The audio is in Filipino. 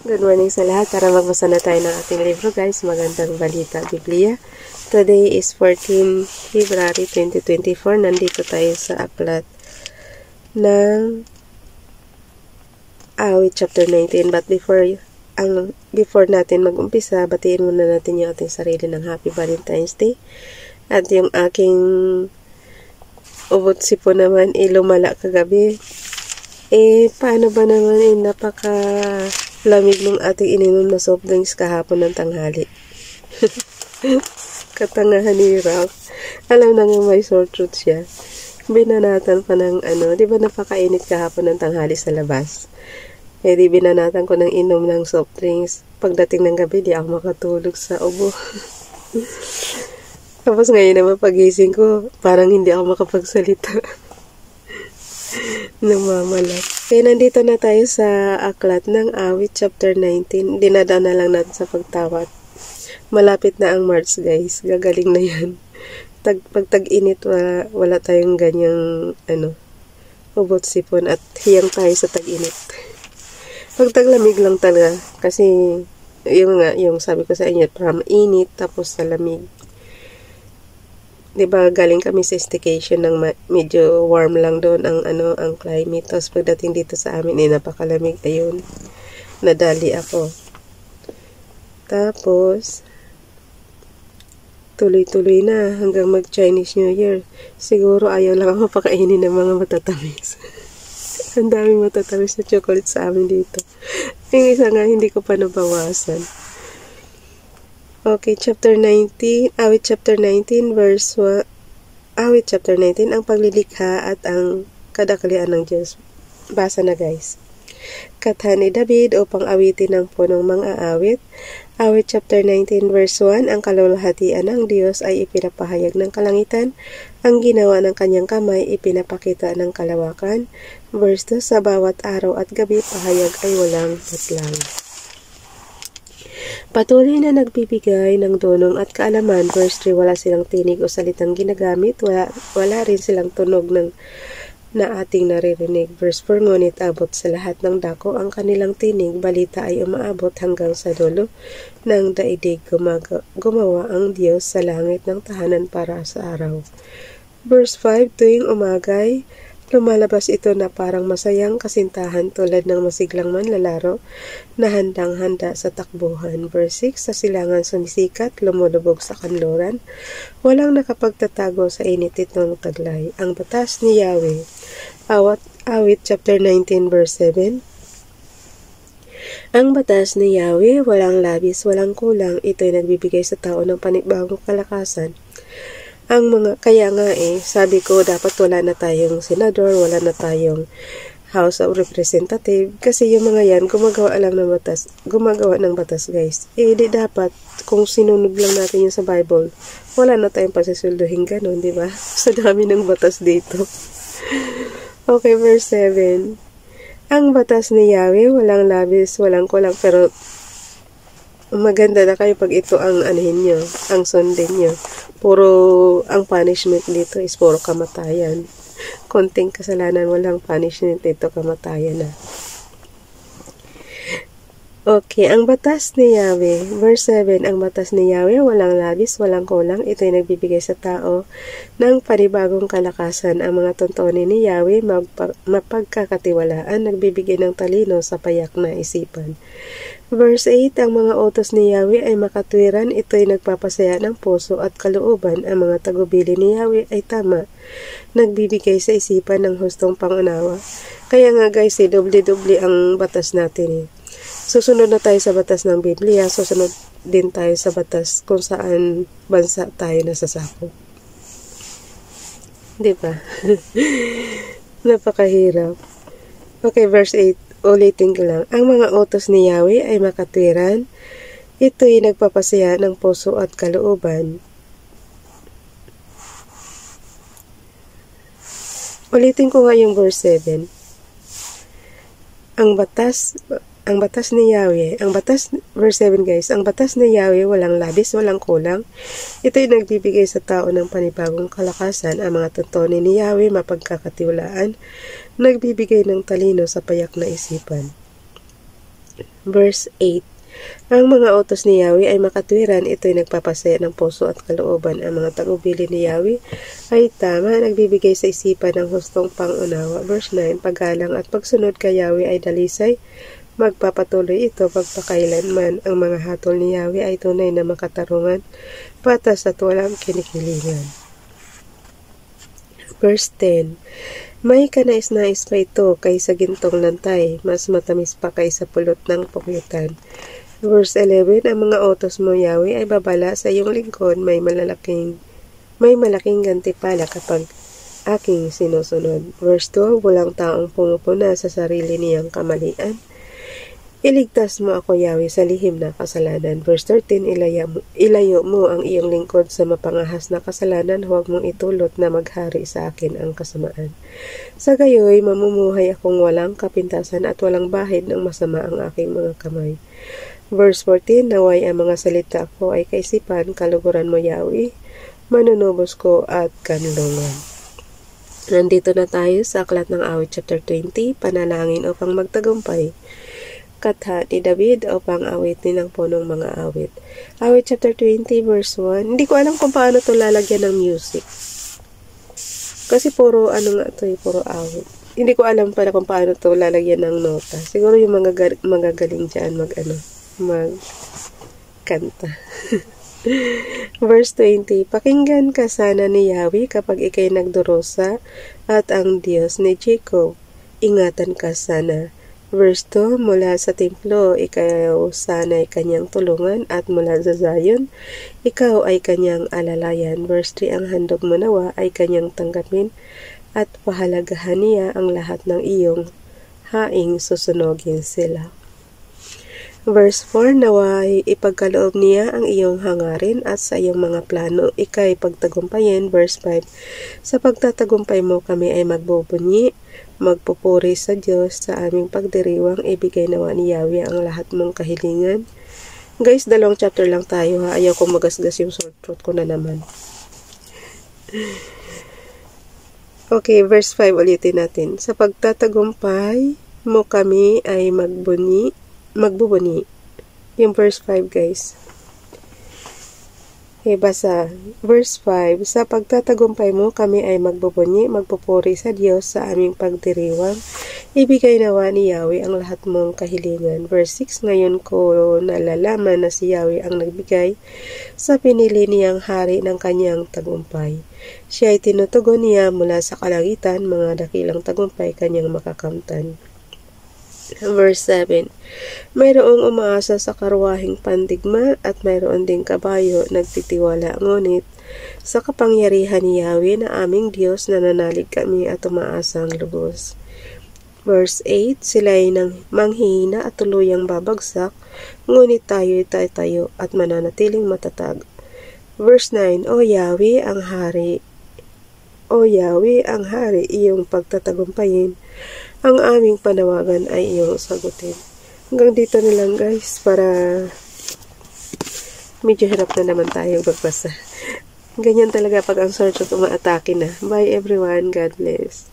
Good morning sa lahat. Para magbasa na tayo ng ating libro guys. Magandang balita, Biblia. Today is 14 February 2024. Nandito tayo sa aklat ng Awit chapter 19. But before natin mag-umpisa, batiin muna natin yung ating sarili ng Happy Valentine's Day. At yung aking ubot sipo naman lumala kagabi. Paano ba naman napaka-lamig ng ating ininom na soft drinks kahapon ng tanghali. Katangahan ni Ralph. Alam na nga may sore throat siya. Binanatan pa ng di ba napakainit kahapon ng tanghali sa labas. Di binanatan ko ng inom ng soft drinks. Pagdating ng gabi, di ako makatulog sa ubo. Tapos ngayon naman pagising ko, parang hindi ako makapagsalita. Namamalat. Kaya nandito na tayo sa aklat ng Awit chapter 19. Dinadaan na lang natin sa pagtawat. Malapit na ang March guys. Gagaling na yan. Pag tag-init, wala tayong ganyang ubot sipon at hiyang tayo sa tag-init. Pag taglamig lang talaga. Kasi yung sabi ko sa inyo, from init tapos sa lamig. Diba, galing kami sa staycation ng medyo warm lang doon ang climate. Tapos pagdating dito sa amin, napakalamig. Ayun, nadali ako. Tapos, tuloy-tuloy na hanggang mag-Chinese New Year. Siguro ayaw lang ako pakainin ng mga matatamis. Ang daming matatamis na chocolate sa amin dito. Yung isa nga, hindi ko pa nabawasan. Okay, chapter 19, Awit chapter 19, verse 1. Awit chapter 19, ang paglilikha at ang kadaklian ng Diyos. Basa na guys. Katha ni David upang awitin ng punong mga awit. Awit chapter 19, verse 1, ang kalulahatian ng Diyos ay ipinapahayag ng kalangitan. Ang ginawa ng kanyang kamay ipinapakita ng kalawakan. Verse 2, sa bawat araw at gabi pahayag ay walang patlang. Patuloy na nagbibigay ng dunong at kaalaman. Verse 3, wala silang tinig o salitang ginagamit. Wala rin silang tunog na ating naririnig. Verse 4, ngunit abot sa lahat ng dako ang kanilang tinig. Balita ay umaabot hanggang sa dulo ng daigdig. Gumawa ang Diyos sa langit ng tahanan para sa araw. Verse 5, tuwing umagay, lumalabas ito na parang masayang kasintahan tulad ng masiglang manlalaro na handang-handa sa takbuhan. Verse 6, sa silangan sumisikat, lumulubog sa kanluran. Walang nakapagtatago sa init itong taglay. Ang batas ni Yahweh. Awit chapter 19 verse 7. Ang batas ni Yahweh, walang labis, walang kulang. Ito'y nagbibigay sa tao ng panibagong kalakasan. Kaya nga sabi ko dapat wala na tayong senador, wala na tayong House of Representative, kasi yung mga yan gumagawa ng batas guys. Di dapat kung sinunod lang natin yung sa Bible, wala na tayong pasisulduhin ganun, di ba? Sa dami ng batas dito. Okay, verse 7. Ang batas ni Yahweh, walang labis, walang kulang, pero maganda na kayo pag ito ang nyo, ang sundin nyo. Ang punishment dito is puro kamatayan. Konting kasalanan, walang punishment dito, kamatayan na. Okay, ang batas ni Yahweh. Verse 7, ang batas ni Yahweh, walang labis, walang kulang. Ito'y nagbibigay sa tao ng panibagong kalakasan. Ang mga tuntunin ni Yahweh, mapagkakatiwalaan, nagbibigay ng talino sa payak na isipan. Verse 8, ang mga utos ni Yahweh ay makatwiran, ito'y nagpapasaya ng puso at kalooban. Ang mga tagubili ni Yahweh ay tama, nagbibigay sa isipan ng hustong pangunawa. Kaya nga guys, doble-doble ang batas natin. Susunod na tayo sa batas ng Biblia, susunod din tayo sa batas kung saan bansa tayo nasasakop. Diba? Napakahirap. Okay, verse 8. Ulitin ko lang. Ang mga utos ni Yahweh ay makatwiran. Ito'y nagpapasaya ng puso at kalooban. Ulitin ko nga yung verse 7. Ang batas ni Yahweh. Verse 7 guys. Ang batas ni Yahweh walang labis, walang kulang. Ito'y nagbibigay sa tao ng panibagong kalakasan. Ang mga tuntunin ni Yahweh mapagkakatiwalaan, nagbibigay ng talino sa payak na isipan. Verse 8. Ang mga utos ni Yahweh ay makatwiran, ito'y nagpapasaya ng puso at kalooban. Ang mga tagubili ni Yahweh ay tama, nagbibigay sa isipan ng hustong pangunawa. Verse 9. Paggalang at pagsunod kay Yahweh ay dalisay, magpapatuloy ito pagpakailanman. Ang mga hatol ni Yahweh ay tunay na makatarungan, patas at walang kinikilingan. Verse 10. May kanais-nais pa ito kaysa gintong lantay, mas matamis pa kaysa pulot ng pukyutan. Verse 11. Ang mga utos mo, Yahweh, ay babala sa iyong lingkod, may malaking gantipala kapag aking sinusunod. Verse 12. Walang taong pumupuna sa sarili niyang kamalian. Iligtas mo ako, Yahweh, sa lihim na kasalanan. Verse 13, ilayo mo ang iyong lingkod sa mapangahas na kasalanan, huwag mong itulot na maghari sa akin ang kasamaan. Sa gayoy, mamumuhay akong walang kapintasan at walang bahid ng masama ang aking mga kamay. Verse 14, naway ang mga salita ko ay kaisipan, kaluguran mo, Yahweh, manunubos ko at kanlungan. Nandito na tayo sa Aklat ng Awit chapter 20, panalangin upang magtagumpay. Katha ni David o pang-awitin ng punong mga awit. Awit chapter 20 verse 1. Hindi ko alam kung paano ito lalagyan ng music. Kasi puro puro awit. Hindi ko alam pala kung paano ito lalagyan ng nota. Siguro yung magagaling dyan magkanta. Verse 20. Pakinggan ka sana ni Yahweh kapag ikay nagdurusa at ang Diyos ni Jacob. Ingatan ka sana. Verse 2, mula sa templo, ikaw sana'y kanyang tulungan at mula sa Zion, ikaw ay kanyang alalayan. Verse 3, ang handog mo nawa ay kanyang tanggapin at pahalagahan niya ang lahat ng iyong haing susunogin sila. Verse 4, nawa ipagkaloob niya ang iyong hangarin at sa iyong mga plano, ikay pagtagumpayin. Verse 5, sa pagtatagumpay mo kami ay magbubunyi, magpupuri sa Diyos sa aming pagdiriwang, ibigay nawa ni Yahweh ang lahat mong kahilingan. Guys, 2 chapter lang tayo ha. Ayaw kong magasgas yung short throat ko na naman. Okay, verse 5 ulitin natin. Sa pagtatagumpay mo kami ay magbubuni. Yung verse 5 guys. Okay, basa. Verse 5, sa pagtatagumpay mo kami ay magbubunyi, magpupuri sa Diyos sa aming pagdiriwang. Ibigay nawa ni Yahweh ang lahat mong kahilingan. Verse 6, ngayon ko nalalaman na si Yahweh ang nagbigay sa pinili niyang hari ng kanyang tagumpay. Siya ay tinutugon niya mula sa kalangitan, mga dakilang tagumpay kanyang makakamtan. Verse 7, mayroong umaasa sa karwaheng pandigma at mayroon ding kabayo nagtitiwala, ngunit sa kapangyarihan ni Yahweh na aming Diyos nananalig kami at umaasang lubos. Verse 8, sila'y manghihina at tuluyang babagsak, ngunit tayo'y tatayo at mananatiling matatag. Verse 9, O Yahweh ang hari, iyong pagtatagumpayin, ang aming panawagan ay iyong sagutin. Hanggang dito na lang guys, para medyo hirap na naman tayo magbasa. Ganyan talaga pag ang search at umaatake na. Bye everyone, God bless.